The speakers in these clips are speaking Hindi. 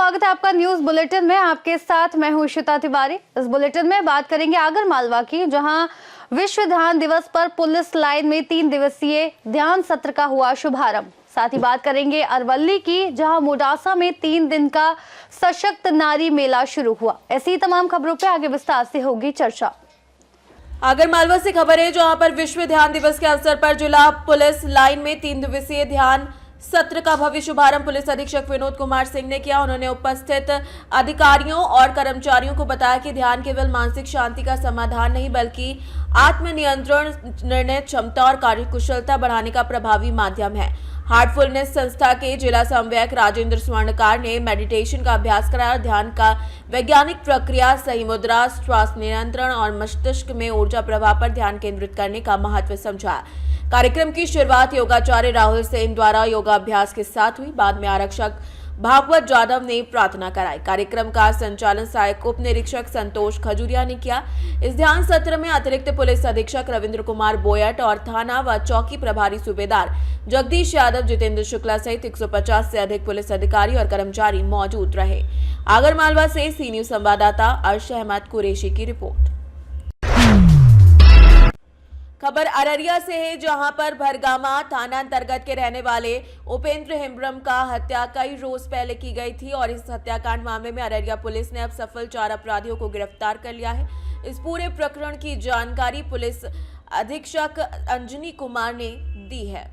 स्वागत है आपका न्यूज बुलेटिन में। आपके साथ मैं हूं श्वेता तिवारी। इस बुलेटिन में बात करेंगे आगर मालवा की, जहां विश्व ध्यान दिवस पर पुलिस लाइन में 3 दिवसीय ध्यान सत्र का हुआ शुभारंभ। साथ ही बात करेंगे अरवली की, जहां मोडासा में 3 दिन का सशक्त नारी मेला शुरू हुआ। ऐसी तमाम खबरों पर आगे विस्तार से होगी चर्चा। आगर मालवा से खबर है, जहां पर विश्व ध्यान दिवस के अवसर पर जिला पुलिस लाइन में 3 दिवसीय ध्यान सत्र का भव्य शुभारंभ पुलिस अधीक्षक विनोद कुमार सिंह ने किया। उन्होंने उपस्थित अधिकारियों और कर्मचारियों को बताया कि ध्यान केवल मानसिक शांति का समाधान नहीं, बल्कि आत्मनियंत्रण, निर्णय क्षमता और कार्यकुशलता बढ़ाने का प्रभावी माध्यम है। हार्टफुलनेस संस्था के जिला समन्वयक राजेंद्र स्वर्णकार ने मेडिटेशन का अभ्यास कराया और ध्यान का वैज्ञानिक प्रक्रिया, सही मुद्रा, श्वास नियंत्रण और मस्तिष्क में ऊर्जा प्रवाह पर ध्यान केंद्रित करने का महत्व समझाया। कार्यक्रम की शुरुआत योगाचार्य राहुल सेन द्वारा योगाभ्यास के साथ हुई। बाद में आरक्षक भागवत जाधव ने प्रार्थना कराई। कार्यक्रम का संचालन सहायक उप निरीक्षक संतोष खजूरिया ने किया। इस ध्यान सत्र में अतिरिक्त पुलिस अधीक्षक रविंद्र कुमार बोयट और थाना व चौकी प्रभारी सूबेदार जगदीश यादव, जितेंद्र शुक्ला सहित 150 से अधिक पुलिस अधिकारी और कर्मचारी मौजूद रहे। आगर मालवा से सी न्यूज संवाददाता अर्श अहमद कुरैशी की रिपोर्ट। खबर अररिया से है, जहां पर भरगामा थाना अंतर्गत के रहने वाले उपेंद्र हेम्ब्रम का हत्या कई रोज पहले की गई थी और इस हत्याकांड मामले में अररिया पुलिस ने अब सफल 4 अपराधियों को गिरफ्तार कर लिया है। इस पूरे प्रकरण की जानकारी पुलिस अधीक्षक अंजनी कुमार ने दी है।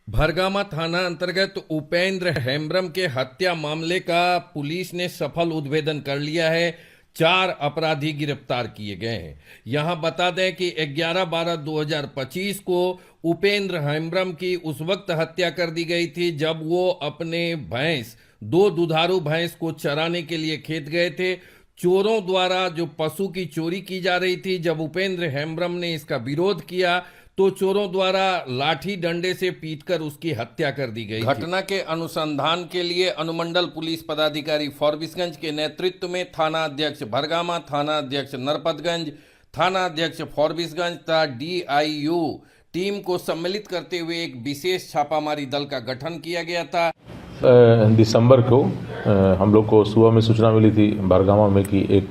भरगामा थाना अंतर्गत उपेंद्र हेम्ब्रम के हत्या मामले का पुलिस ने सफल उद्भेदन कर लिया है। 4 अपराधी गिरफ्तार किए गए हैं। यहां बता दें कि 11/12/2025 को उपेंद्र हेम्ब्रम की उस वक्त हत्या कर दी गई थी जब वो अपने 2 दुधारू भैंस को चराने के लिए खेत गए थे। चोरों द्वारा जो पशु की चोरी की जा रही थी, जब उपेंद्र हेम्ब्रम ने इसका विरोध किया तो चोरों द्वारा लाठी डंडे से पीटकर उसकी हत्या कर दी गई। घटना के अनुसंधान के लिए अनुमंडल पुलिस पदाधिकारी फॉरबिसगंज के नेतृत्व में थाना अध्यक्ष भरगामा, थाना अध्यक्ष नरपतगंज, थाना अध्यक्ष फॉरबिसगंज तथा DIU टीम को सम्मिलित करते हुए एक विशेष छापामारी दल का गठन किया गया था। दिसंबर को हम लोग को सुबह में सूचना मिली थी भरगामा में कि एक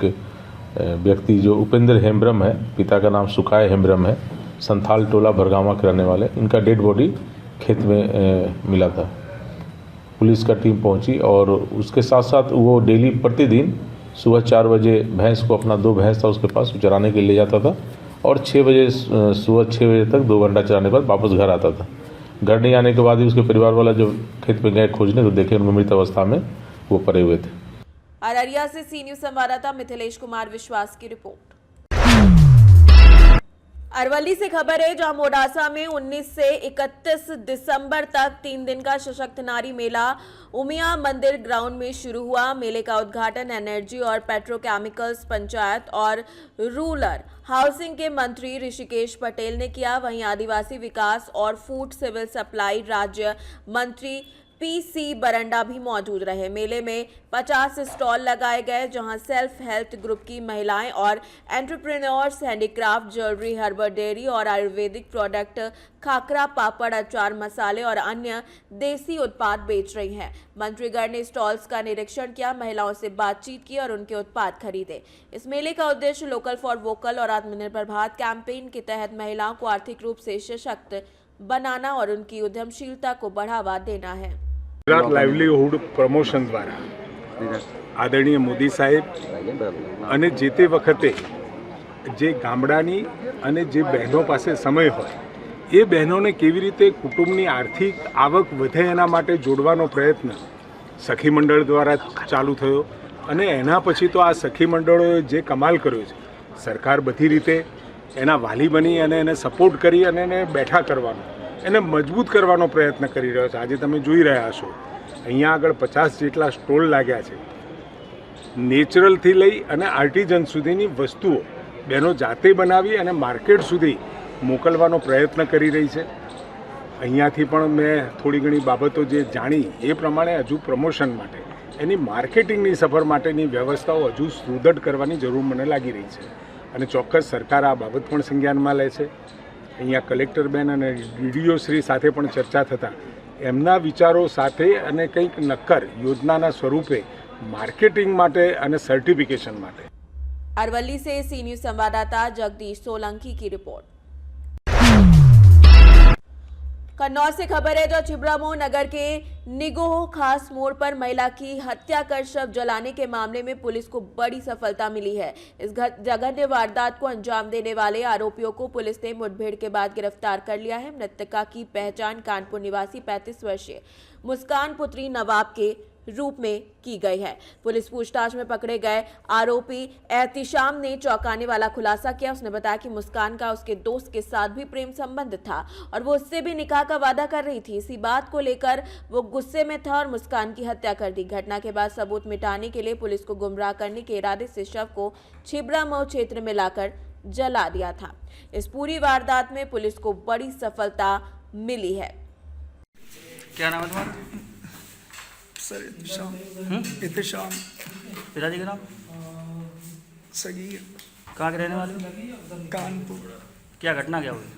व्यक्ति जो उपेंद्र हेम्ब्रम है, पिता का नाम सुखाय हेम्ब्रम है, संथाल टोला भरगामा के रहने वाले, इनका डेड बॉडी खेत में मिला था। पुलिस का टीम पहुंची और उसके साथ साथ वो डेली प्रतिदिन सुबह 4 बजे भैंस को, अपना 2 भैंस था उसके पास, चराने के लिए ले जाता था और 6 बजे सुबह 6 बजे तक 2 घंटा चराने के बाद वापस घर आता था। घर नहीं आने के बाद ही उसके परिवार वाला जो खेत में गए खोजने तो देखे उनमें मृत अवस्था में वो पड़े हुए थे। अररिया से सी न्यूज संवाददाता मिथिलेश कुमार विश्वास की रिपोर्ट। अरवली से खबर है, जहां मोडासा में 19 से 31 दिसंबर तक 3 दिन का सशक्त नारी मेला उमिया मंदिर ग्राउंड में शुरू हुआ। मेले का उद्घाटन एनर्जी और पेट्रोकेमिकल्स, पंचायत और रूरल हाउसिंग के मंत्री ऋषिकेश पटेल ने किया। वहीं आदिवासी विकास और फूड सिविल सप्लाई राज्य मंत्री PC बरंडा भी मौजूद रहे। मेले में 50 स्टॉल लगाए गए, जहां सेल्फ हेल्प ग्रुप की महिलाएं और entrepreneurs handicraft, jewellery, herbal dairy और आयुर्वेदिक प्रोडक्ट, खाकरा, पापड़, अचार, मसाले और अन्य देसी उत्पाद बेच रही हैं। मंत्रीगण ने स्टॉल्स का निरीक्षण किया, महिलाओं से बातचीत की और उनके उत्पाद खरीदे। इस मेले का उद्देश्य लोकल फॉर वोकल और आत्मनिर्भर भारत कैंपेन के तहत महिलाओं को आर्थिक रूप से सशक्त बनाना और उनकी उद्यमशीलता को बढ़ावा देना है। गुजरात लाइवलीहुड प्रमोशन द्वारा आदरणीय मोदी साहेब અને જે તે વખતે જે ગામડાની અને જે બહેનો પાસે સમય હોય એ બહેનોને કેવી રીતે કુટુંબની આર્થિક આવક વધે એના માટે જોડવાનો પ્રયત્ન સખી મંડળ દ્વારા ચાલુ થયો અને એના પછી તો આ સખી મંડળોએ જે કમાલ કર્યો છે, સરકાર બધી રીતે એના વાલી બની અને એને સપોર્ટ કરી અને એને બેઠા કરવાનો, એને મજબૂત કરવાનો પ્રયત્ન કરી રહ્યો છે। આજે તમે જોઈ રહ્યા છો અહીંયા આગળ 50 જેટલા સ્ટોલ लाग्યા છે। નેચરલથી લઈ અને આર્ટિઝન સુધીની વસ્તુઓ બહેનો જાતે બનાવી અને માર્કેટ સુધી મોકલવાનો પ્રયત્ન કરી રહી છે। અહીંયાથી પણ મેં થોડી ઘણી બાબતો જે જાણી એ પ્રમાણે હજુ પ્રમોશન માટે એની માર્કેટિંગની સફર માટેની વ્યવસ્થાઓ હજુ સુદૃઢ કરવાની જરૂર મને લાગી રહી છે અને ચોક્કસ સરકાર આ બાબત પણ સંજ્ઞાનમાં લે છે। અહીંયા કલેક્ટર બેન અને DDO શ્રી સાથે પણ ચર્ચા થતાં એમના વિચારો સાથે અને કંઈક નક્કર યોજનાના સ્વરૂપે માર્કેટિંગ માટે અને સર્ટિફિકેશન માટે। अरवली से सी न्यूज संवाददाता जगदीश सोलंकी की रिपोर्ट। कन्नौज से खबर है जो छिबरामऊ नगर के निगोह खास मोड़ पर महिला की हत्या कर शव जलाने के मामले में पुलिस को बड़ी सफलता मिली है। इस जघन्य वारदात को अंजाम देने वाले आरोपियों को पुलिस ने मुठभेड़ के बाद गिरफ्तार कर लिया है। मृतका की पहचान कानपुर निवासी 35 वर्षीय मुस्कान पुत्री नवाब के रूप में की गई है। पुलिस पूछताछ में पकड़े गए आरोपी एहतिशाम ने चौंकाने वाला खुलासा किया। उसने बताया कि मुस्कान का उसके दोस्त के साथ भी प्रेम संबंध था और वो उससे भी निकाह का वादा कर रही थी। इसी बात को लेकर वो गुस्से में था और मुस्कान की हत्या कर दी। घटना के बाद सबूत मिटाने के लिए पुलिस को गुमराह करने के इरादे से शव को छिबरामऊ क्षेत्र में लाकर जला दिया था। इस पूरी वारदात में पुलिस को बड़ी सफलता मिली है। क्या नाम है तुम्हारा? सर इत्तेशाम। पिताजी का नाम? सगीर। कहाँ के रहने वाले हो? कानपुर। क्या घटना क्या हुई?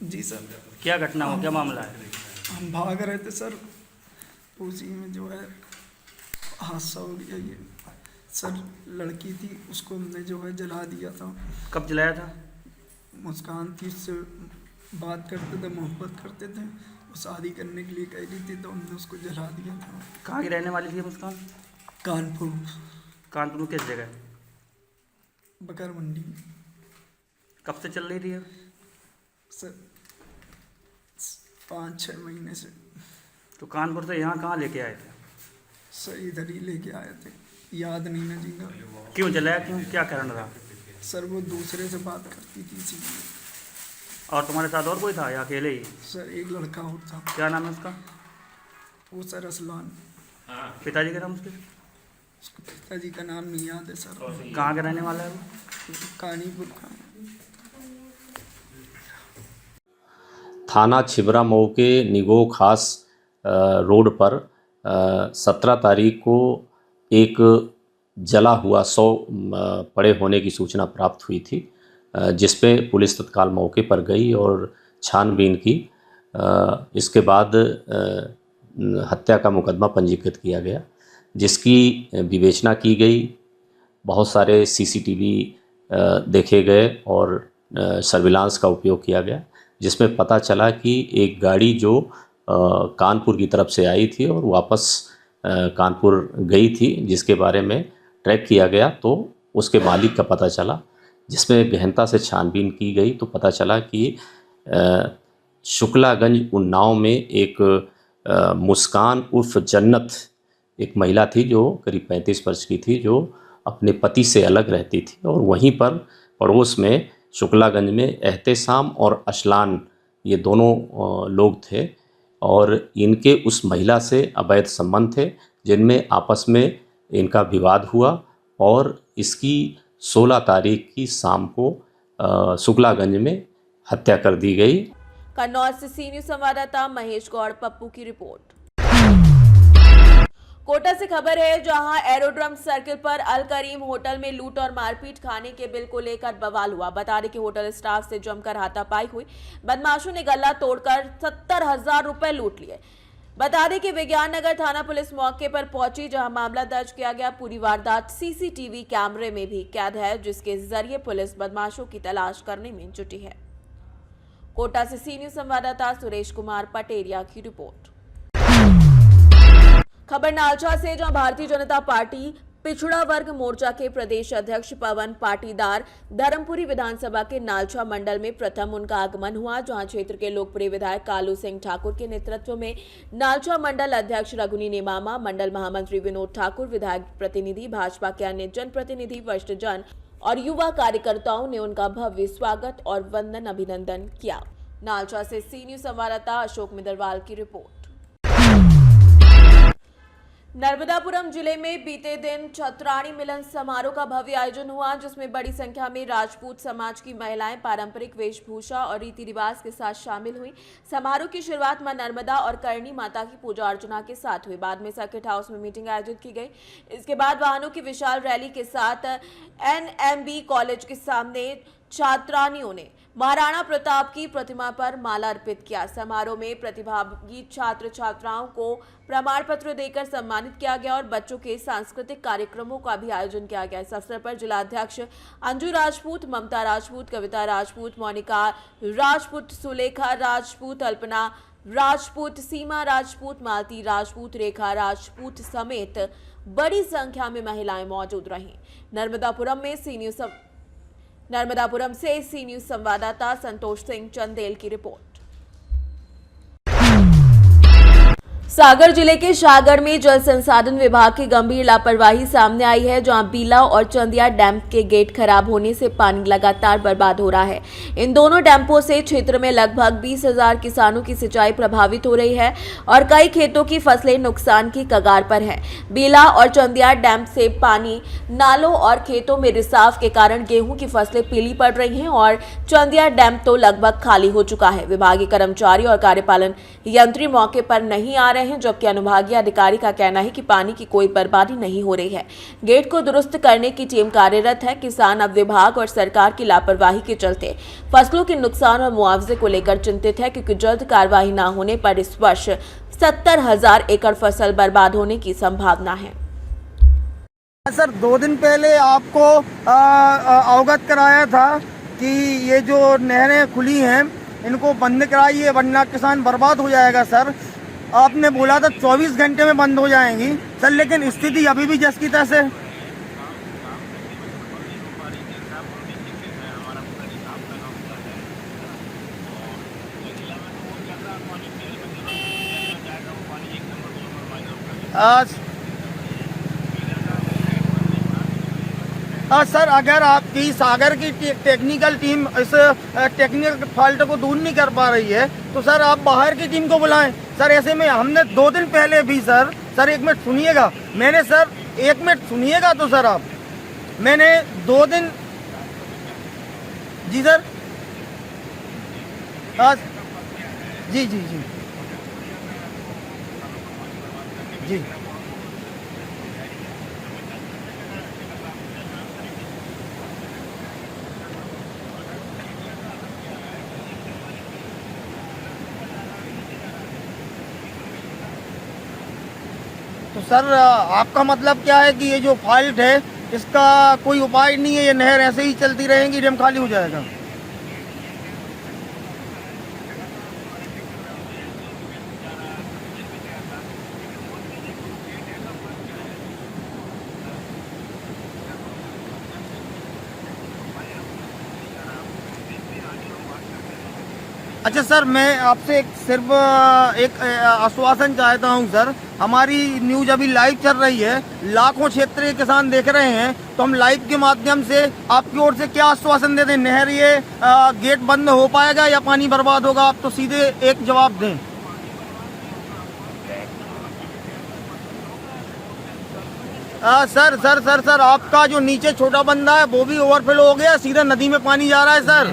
जी सर, क्या घटना हो, क्या मामला है? हम भाग रहे थे सर, उसी में जो है हादसा हो गया। ये सर लड़की थी, उसको हमने जो है जला दिया था। कब जलाया था? मुस्कान थी, उससे बात करते थे, मोहब्बत करते थे, वो शादी करने के लिए कह रही थी तो हमने उसको जला दिया था। कहाँ की रहने वाली थी मुस्कान? कानपुर। कानपुर में किस जगह? बकर मंडी। कब से चल रही थी? सर 5-6 महीने से। तो कानपुर से यहाँ कहाँ लेके आए थे? सर इधर ही लेके आए थे, याद नहीं ना जीगा। क्यों जलाया, क्यों, क्या कारण रहा? सर वो दूसरे से बात करती थी इसीलिए। और तुम्हारे साथ और कोई था या अकेले ही? सर एक लड़का और था। क्या नाम है उसका? वो सर असलान। पिताजी का नाम उसके? उसके पिताजी का नाम नहीं याद है सर। कहाँ का रहने वाला है वो? कानीपुर का। थाना छिबरामऊ के निगोह खास रोड पर 17 तारीख को एक जला हुआ शव पड़े होने की सूचना प्राप्त हुई थी, जिसपे पुलिस तत्काल मौके पर गई और छानबीन की। इसके बाद हत्या का मुकदमा पंजीकृत किया गया, जिसकी विवेचना की गई। बहुत सारे सीसीटीवी देखे गए और सर्विलांस का उपयोग किया गया, जिसमें पता चला कि एक गाड़ी जो कानपुर की तरफ से आई थी और वापस कानपुर गई थी, जिसके बारे में ट्रैक किया गया तो उसके मालिक का पता चला, जिसमें गहनता से छानबीन की गई तो पता चला कि शुक्लागंज उन्नाव में एक मुस्कान उर्फ जन्नत एक महिला थी जो करीब 35 वर्ष की थी, जो अपने पति से अलग रहती थी और वहीं पर पड़ोस में शुक्लागंज में एहतेशाम और असलान ये दोनों लोग थे और इनके उस महिला से अवैध संबंध थे, जिनमें आपस में इनका विवाद हुआ और इसकी 16 तारीख की शाम को शुक्लागंज में हत्या कर दी गई। कन्नौज से सी न्यूज संवाददाता महेश गौड़ पप्पू की रिपोर्ट। कोटा से खबर है जहां एरोड्रम सर्किल पर अल करीम होटल में लूट और मारपीट खाने के बिल को लेकर बवाल हुआ। बता दें कि होटल स्टाफ से जमकर हाथापाई हुई। बदमाशों ने गला तोड़कर 70,000 रुपए लूट लिए। बता दें कि विज्ञान नगर थाना पुलिस मौके पर पहुंची, जहां मामला दर्ज किया गया। पूरी वारदात सीसीटीवी कैमरे में भी कैद है, जिसके जरिए पुलिस बदमाशों की तलाश करने में जुटी है। कोटा से सी न्यूज संवाददाता सुरेश कुमार पटेरिया की रिपोर्ट। खबर नालचा से, जहां भारतीय जनता पार्टी पिछड़ा वर्ग मोर्चा के प्रदेश अध्यक्ष पवन पाटीदार धर्मपुरी विधानसभा के नालचा मंडल में प्रथम उनका आगमन हुआ, जहां क्षेत्र के लोकप्रिय विधायक कालू सिंह ठाकुर के नेतृत्व में नालचा मंडल अध्यक्ष रघुनी नेमामा, मंडल महामंत्री विनोद ठाकुर, विधायक प्रतिनिधि, भाजपा के अन्य जनप्रतिनिधि, वरिष्ठ जन और युवा कार्यकर्ताओं ने उनका भव्य स्वागत और वंदन अभिनंदन किया। नालचा से सी न्यूज संवाददाता अशोक मिदरवाल की रिपोर्ट। नर्मदापुरम जिले में बीते दिन छतरानी मिलन समारोह का भव्य आयोजन हुआ, जिसमें बड़ी संख्या में राजपूत समाज की महिलाएं पारंपरिक वेशभूषा और रीति रिवाज के साथ शामिल हुई। समारोह की शुरुआत मां नर्मदा और करणी माता की पूजा अर्चना के साथ हुई। बाद में सर्किट हाउस में मीटिंग आयोजित की गई। इसके बाद वाहनों की विशाल रैली के साथ NMB कॉलेज के सामने छात्रानियों ने महाराणा प्रताप की प्रतिमा पर माला अर्पित किया। समारोह में प्रतिभागी छात्र छात्राओं को प्रमाण पत्र देकर सम्मानित किया गया और बच्चों के सांस्कृतिक कार्यक्रमों का भी आयोजन किया गया। इस अवसर पर जिलाध्यक्ष अंजू राजपूत, ममता राजपूत, कविता राजपूत, मोनिका राजपूत, सुलेखा राजपूत, अल्पना राजपूत, सीमा राजपूत, मालती राजपूत, रेखा राजपूत समेत बड़ी संख्या में महिलाएं मौजूद रहीं। नर्मदापुरम से सी न्यूज संवाददाता संतोष सिंह चंदेल की रिपोर्ट। सागर जिले के शाहगढ़ में जल संसाधन विभाग की गंभीर लापरवाही सामने आई है, जहां बीला और चंदिया डैम के गेट खराब होने से पानी लगातार बर्बाद हो रहा है। इन दोनों डैम्पों से क्षेत्र में लगभग 20,000 किसानों की सिंचाई प्रभावित हो रही है और कई खेतों की फसलें नुकसान की कगार पर हैं। बीला और चंदिया डैम से पानी नालों और खेतों में रिसाव के कारण गेहूं की फसलें पीली पड़ रही हैं और चंदिया डैम तो लगभग खाली हो चुका है। विभागीय कर्मचारी और कार्यपालन यंत्री मौके पर नहीं आ रहे हैं, जबकि अनुभागीय अधिकारी का कहना है कि पानी की कोई बर्बादी नहीं हो रही है। गेट को दुरुस्त करने की टीम कार्यरत है। किसान अब विभाग और सरकार की लापरवाही के चलते फसलों के नुकसान और मुआवजे को लेकर चिंतित है, क्योंकि जल्द कार्रवाई न होने पर इस वर्ष 70,000 एकड़ फसल बर्बाद होने की संभावना है। सर 2 दिन पहले आपको अवगत कराया था कि ये जो नहरें खुली हैं इनको बंद कराइए वरना किसान बर्बाद हो जाएगा। सर आपने बोला था 24 घंटे में बंद हो जाएंगी सर, लेकिन स्थिति अभी भी जस की तैस है। सर अगर आपकी सागर की टेक्निकल टीम इस टेक्निकल फॉल्ट को दूर नहीं कर पा रही है तो सर आप बाहर की टीम को बुलाएं। सर ऐसे में हमने 2 दिन पहले भी सर 1 मिनट सुनिएगा, मैंने सर 1 मिनट सुनिएगा तो सर आप मैंने 2 दिन जी सर जी जी जी जी तो सर आपका मतलब क्या है कि ये जो फॉल्ट है इसका कोई उपाय नहीं है, ये नहर ऐसे ही चलती रहेगी, डैम खाली हो जाएगा? अच्छा सर मैं आपसे सिर्फ एक आश्वासन चाहता हूं सर, हमारी न्यूज अभी लाइव चल रही है, लाखों क्षेत्रीय किसान देख रहे हैं, तो हम लाइव के माध्यम से आपकी ओर से क्या आश्वासन दे दें? नहर ये गेट बंद हो पाएगा या पानी बर्बाद होगा? आप तो सीधे एक जवाब दें। सर आपका जो नीचे छोटा बंदा है वो भी ओवरफ्लो हो गया, सीधा नदी में पानी जा रहा है सर,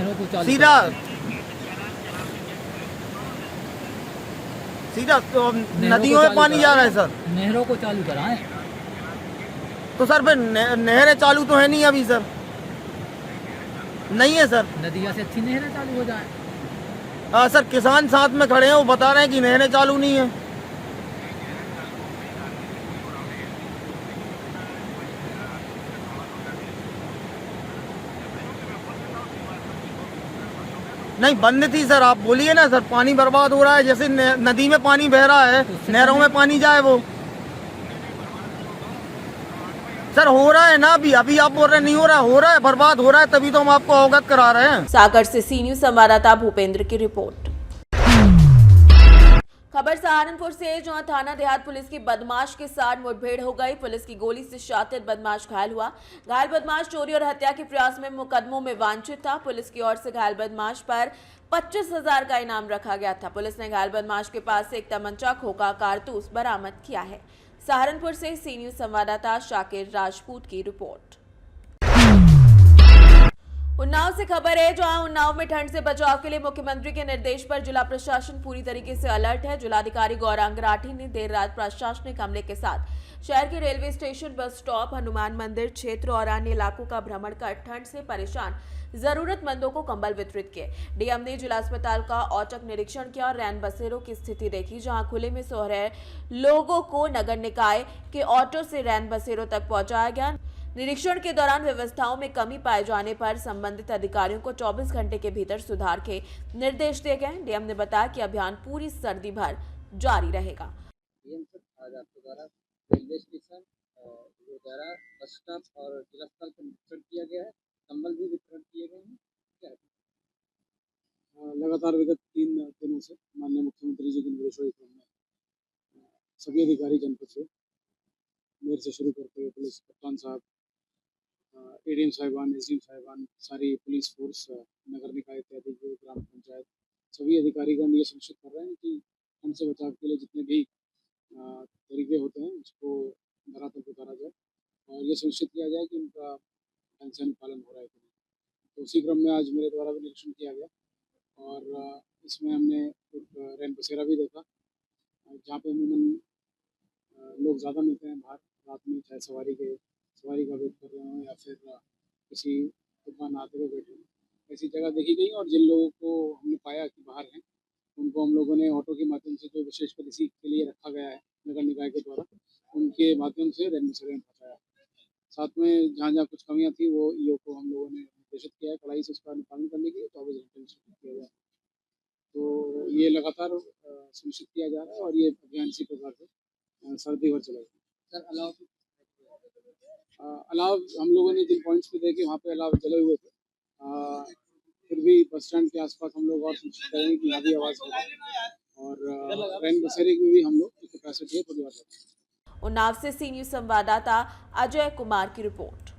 सीधा तो नदियों में पानी जा रहा है सर। नहरों को चालू कराएं। तो सर फिर नहरें चालू तो है नहीं अभी सर, नहीं है सर। नदिया से अच्छी नहरें चालू हो जाएं। सर किसान साथ में खड़े हैं, वो बता रहे हैं कि नहरें चालू नहीं है। नहीं बंद थी सर, आप बोलिए ना सर, पानी बर्बाद हो रहा है, जैसे नदी में पानी बह रहा है नहरों में पानी जाए वो सर हो रहा है ना अभी आप बोल रहे नहीं हो रहा है, बर्बाद हो रहा है, तभी तो हम आपको अवगत करा रहे हैं। सागर से सी न्यूज संवाददाता भूपेंद्र की रिपोर्ट। खबर सहारनपुर से, जहां थाना देहात पुलिस की बदमाश के साथ मुठभेड़ हो गई। पुलिस की गोली से शातिर बदमाश घायल हुआ। घायल बदमाश चोरी और हत्या के प्रयास में मुकदमों में वांछित था। पुलिस की ओर से घायल बदमाश पर 25,000 का इनाम रखा गया था। पुलिस ने घायल बदमाश के पास से एक तमंचा, खोखा, कारतूस बरामद किया है। सहारनपुर से सी न्यूज संवाददाता शाकिर राजपूत की रिपोर्ट। उन्नाव से खबर है, जहां उन्नाव में ठंड से बचाव के लिए मुख्यमंत्री के निर्देश पर जिला प्रशासन पूरी तरीके से अलर्ट है। जिलाधिकारी गौरांग राठी ने देर रात प्रशासनिक अमले के साथ शहर के railway station, bus stop, Hanuman मंदिर क्षेत्र और अन्य इलाकों का भ्रमण कर ठंड से परेशान जरूरतमंदों को कंबल वितरित किए। डीएम ने जिला अस्पताल का औचक निरीक्षण किया और रैन बसेरों की स्थिति देखी, जहां खुले में सो रहे लोगों को नगर निकाय के ऑटो से रैन बसेरों तक पहुंचाया गया। निरीक्षण के दौरान व्यवस्थाओं में कमी पाए जाने पर संबंधित अधिकारियों को 24 घंटे के भीतर सुधार के निर्देश दिए गए। डीएम ने बताया कि अभियान पूरी सर्दी भर जारी रहेगा। आज आपके द्वारा रेलवे स्टेशन द्वारा बस स्टॉप और जिला अस्पताल का निरीक्षण किया गया है, कंबल भी वितरण किए गए हैं। क्या लगातार विगत 3 दिनों से माननीय मुख्यमंत्री जी के निर्देशों में सभी अधिकारी जनपद से, मेयर से शुरू करते हुए पुलिस कप्तान साहब, एडीएम साहिबान, एसडीएम साहिबान, सारी पुलिस फोर्स, नगर निकाय इत्यादि ग्राम पंचायत, सभी अधिकारीगण ये सुनिश्चित कर रहे हैं कि ठंड से बचाव के लिए जितने भी तरीके होते हैं उसको धरातल पर उतारा जाए और ये सुनिश्चित किया जाए कि उनका ढंग से अनुपालन हो रहा है कि नहीं। तो उसी क्रम में आज मेरे द्वारा भी निरीक्षण किया गया और इसमें हमने एक रैन बसेरा भी देखा, जहाँ पे अमूमन लोग ज़्यादा मिलते हैं बाहर रात में, चाहे सवारी का वेट कर रहे हों या फिर किसी दुकान आते हुए बैठे हों। ऐसी जगह देखी गई और जिन लोगों को हमने पाया कि बाहर हैं उनको हम लोगों ने ऑटो के माध्यम से, जो विशेष कर इसी के लिए रखा गया है नगर निकाय के द्वारा, उनके माध्यम से रैन बसेरे में पहुँचाया। साथ में जहाँ जहाँ कुछ कमियाँ थी वो ईओ को हम लोगों ने निर्देशित किया है कड़ाई से उसका अनुपालन करने के लिए 24 घंटे में किया जाए। तो ये लगातार सुनिश्चित किया जा रहा है और ये अभियान इसी प्रकार से सर्दी भर चलेगा। सर अलाव हम लोगों ने जिन पॉइंट्स पे देखे वहाँ पे अलाव जले हुए थे, फिर भी बस स्टैंड के आसपास हम लोग और सुनिश्चित करेंगे कि यहाँ भी आवाज़ होगा और रैन बसेरे की भी हम लोग की कैपेसिटी है थोड़ी और। उन्नाव से सी न्यूज संवाददाता अजय कुमार की रिपोर्ट।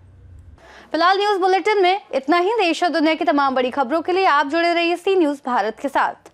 फिलहाल न्यूज बुलेटिन में इतना ही। देश और दुनिया की तमाम बड़ी खबरों के लिए आप जुड़े रहिए सी न्यूज भारत के साथ।